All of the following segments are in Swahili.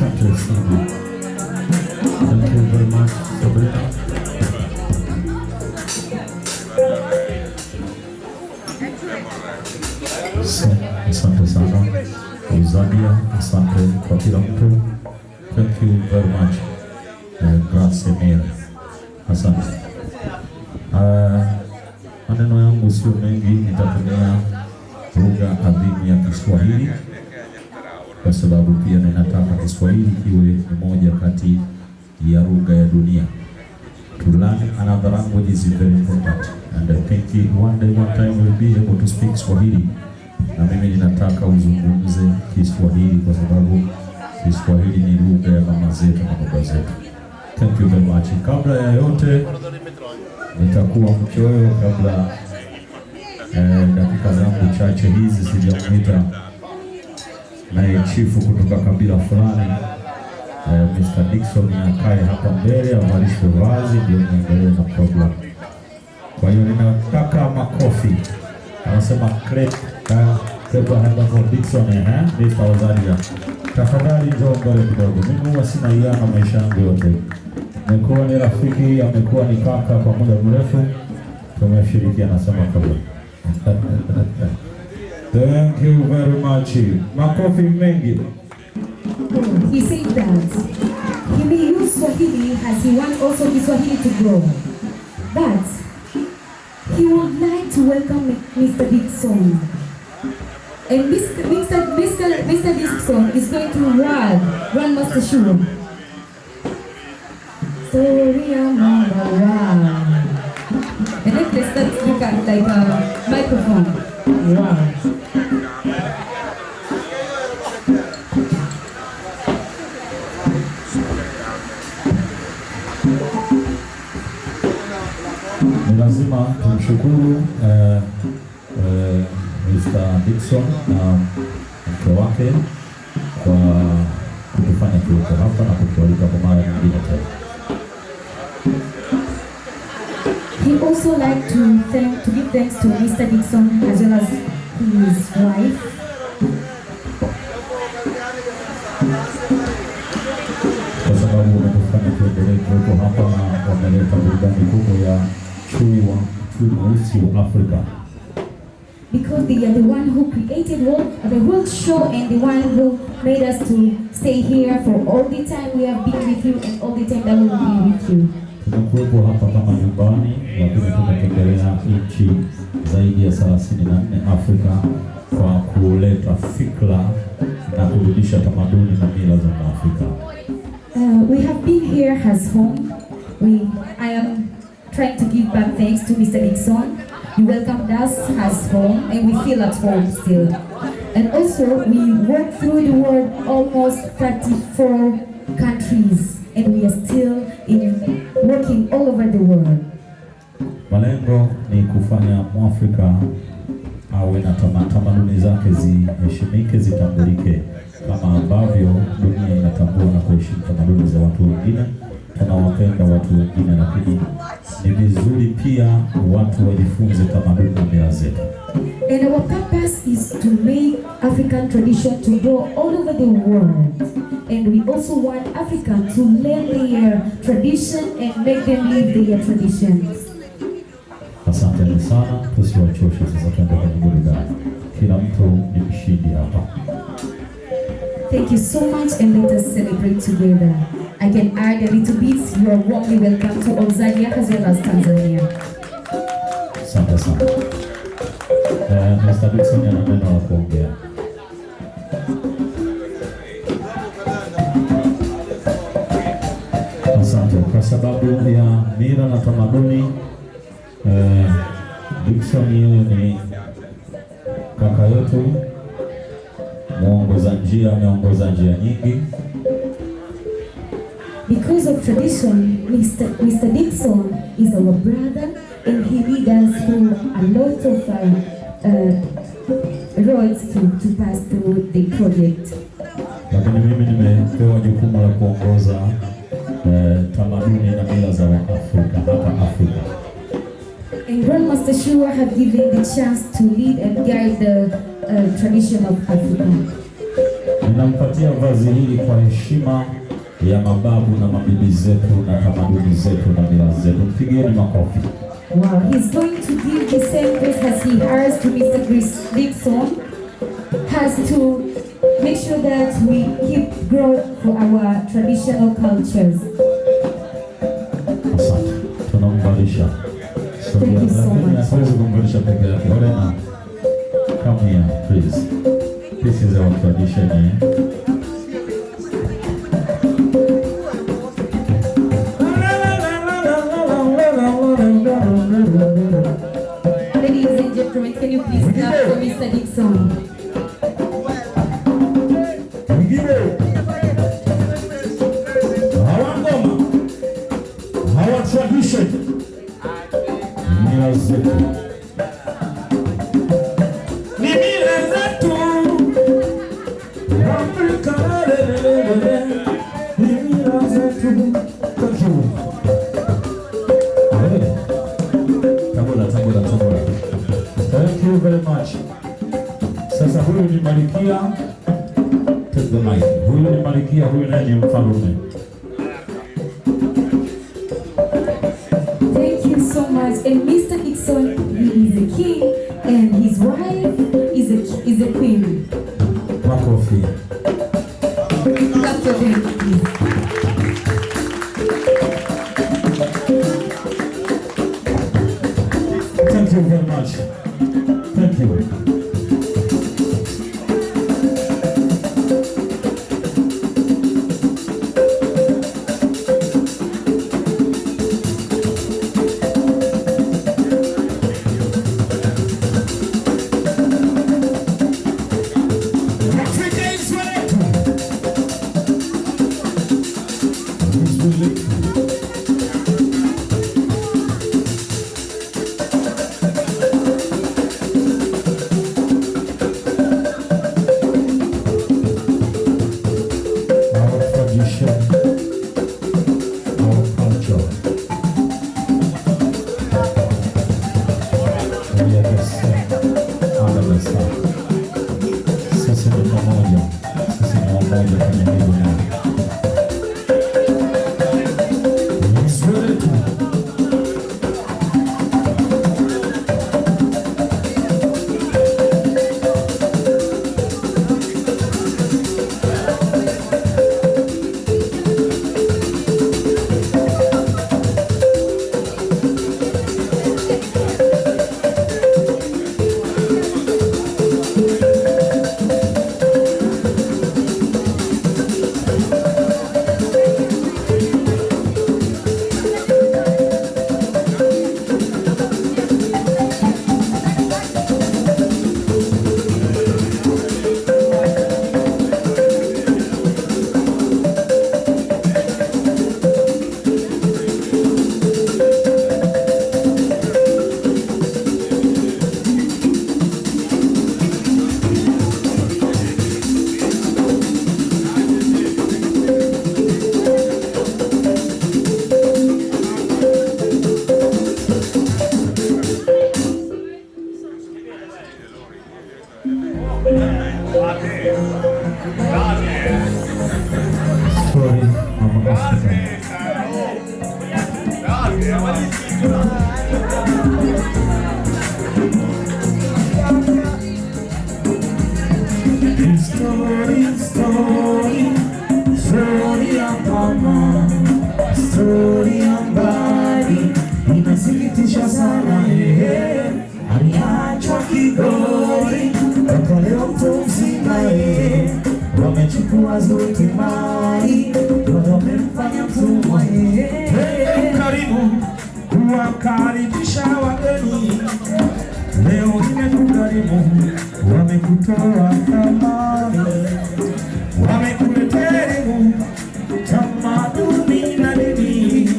Asante sana. Thank you very much, Sabrina. Asante sana. Uzadia, asante kwa kila mtu. Thank you very much. Grazie mille. Asante. Maneno yangu sio mengi, nitatumia lugha adhimu ya Kiswahili kwa sababu pia ninataka Kiswahili iwe ni moja kati ya lugha ya dunia. To learn another language is very important, and I think one time we'll be able to speak Swahili. Na mimi ninataka uzungumze Kiswahili kwa sababu Kiswahili ni lugha ya mama zetu na baba zetu. Thank you very much. Kabla ya yote nitakuwa mchoyo kabla dakika zangu chache hizi sijamuita naye chifu kutoka kabila fulani Mr. Dickson akae hapa mbele avalishwe vazi ndio niendelee na program. Kwa hiyo ninataka makofi. Anasema clap kwa Dickson Mr. Ozadia. Tafadhali njoo mbele kidogo. Mimi huwa sina iana maisha yangu yote. Nimekuwa ni rafiki, amekuwa ni kaka kwa muda mrefu. Tumeshirikiana sana kabla. Thank you very much. Makofi mengi. He said that he may use Swahili as he wants also the Swahili to grow. But he would like to welcome Mr. Dickson. And Mr. Dickson is going to run Master Shua. Story number one. And then let's start to look at like a microphone. Wow. Ni lazima tumshukuru Mr. Dickson na mke wake kwa kutufanya tuweko hapa na kutualika kwa mara nyingine tena. He also like to give thanks to Mr. Dickson as well as his wife. Kwa sababu wametufanya tuendelee kuwepo hapa na wameleta burudani kubwa ya chui mweusi wa Afrika. Because they are the one who created the whole show and the one who made us to stay here for all the time we have been with you and all the time that we will be with you. Tunakuwepo hapa kama nyumbani, lakini tumetembelea nchi zaidi ya 34 Afrika kwa kuleta fikra na kurudisha tamaduni na mila za Afrika. We have been here as home. I am trying to give back thanks to Mr. Dickson. You welcomed us as home and we feel at home still. And also we work through the world, almost 34 countries, and we are still working all over the world. Malengo ni kufanya Mwafrika awe na tamaduni zake ziheshimike, zitambulike kama ambavyo dunia inatambua na kuheshimu tamaduni za watu wengine. Tunawapenda watu wengine, lakini ni vizuri pia watu wajifunze tamaduni na mila zetu. And our purpose is to make African tradition to go all over the world. And we also want Africans to learn their tradition and make them live their traditions. Asante sana, tusiwachoshe sasa, tuende kwenye burudani. Kila mtu ni mshindi hapa. Thank you so much, and let us celebrate together. I can add a little bit. You are warmly welcome to Ozadia as well as Tanzania. Asante sana. Mr. Dickson ana neno la kuongea. Asante. Kwa sababu ya mila na tamaduni, Dickson ni kaka yetu, ameongoza njia nyingi. Because of tradition, Mr. Dickson is our brother, and he leads us through a lot of roads to pass through the project. Lakini mimi nimepewa jukumu la kuongoza tamaduni na mila za Afrika hapa Afrika. And Grandmaster Shua have given the chance to lead and guide the tradition of Africa. Ninampatia vazi hili kwa heshima ya mababu na mabibi zetu na tamaduni zetu na mila zetu. Mpigieni makofi. Wow, he's going to give the same grace as he has to Mr. Dickson, has to make sure that we keep growth for our traditional cultures. Asante. Tunamvalisha. Thank you so much. Hatuwezi kumvalisha peke yake. Olena, come here, please. This is our tradition, eh? Ladies and gentlemen, can you please clap for Mr. Dickson? Our ngoma, our tradition, mila zetu. Ni mila zetu. Afrika, ni mila zetu. Tabora. Thank you very much. Sasa huyu ni Malkia. Take the mic. Huyu ni Malkia, huyu naye ni mfalme. Thank you so much. And Mr. Dickson, he is a king and his wife is a queen. Makofi. Clap for them, please. Thank you very much. Thank you. Story ya mbali inasikitisha sana, aliachwa kigori mpaka leo mtu mzima, wamechukua zote mali wamemfanya mtumwa. Karibu kuwakaribisha wageni, leo nimekukarimu, wamekutoa thamani, wamekuletea elimu, tamaduni na dini,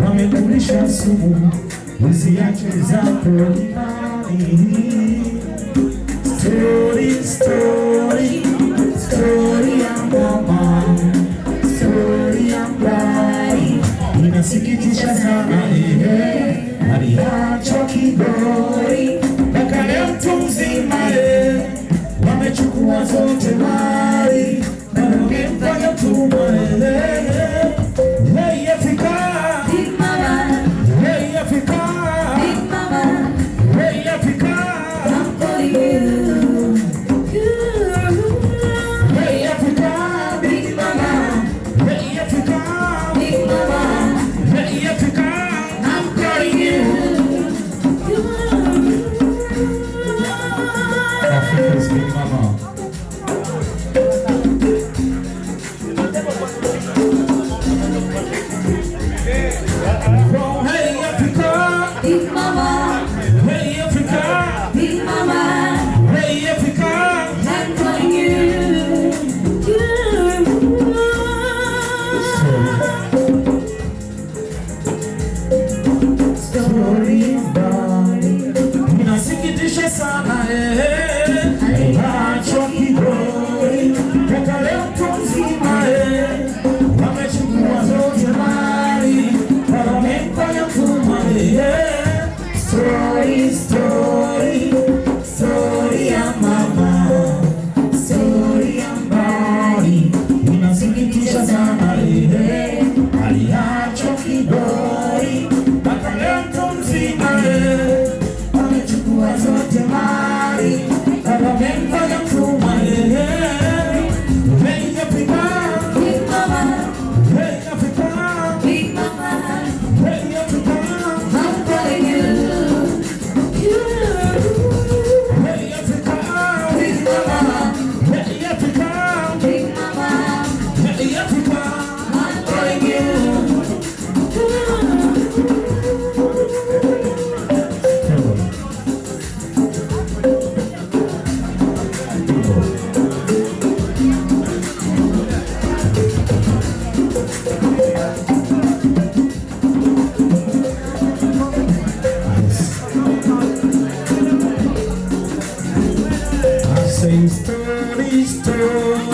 wamekulisha sumu, usiache zako imani. Story ya mama, story ya mbali inasikitisha sana, aliachwa kigori mpaka leo mtu mzima, wamechukua zote mali yatuma Hey Africa Big Mama, Hey Africa Big Mama, Hey Africa I'm calling you. Hey Africa Big Mama, Hey Africa Big Mama, Hey Africa I'm calling you. Africa's Big Mama. Oh, hey Africa, Big Mama, hey Africa, Big Mama, hey Africa. I'm calling you. Stories inasikitisha sana acho kiboi mpaka leo mtu mzima wamechukua zote mali wamemfanya mtumwa Story, story, story ya mama, story ya mbali inasikitisha sana aliacho kiboi mpaka leo mtu mzima wamechukua zote mali wamemfanya mtumwa Hey Africa, Big Mama, hey Africa, Big Mama, hey Africa, I'm calling you. hey Africa, Big Mama, hey Africa, Big Mama, hey Africa. I'm calling you. I say story, story.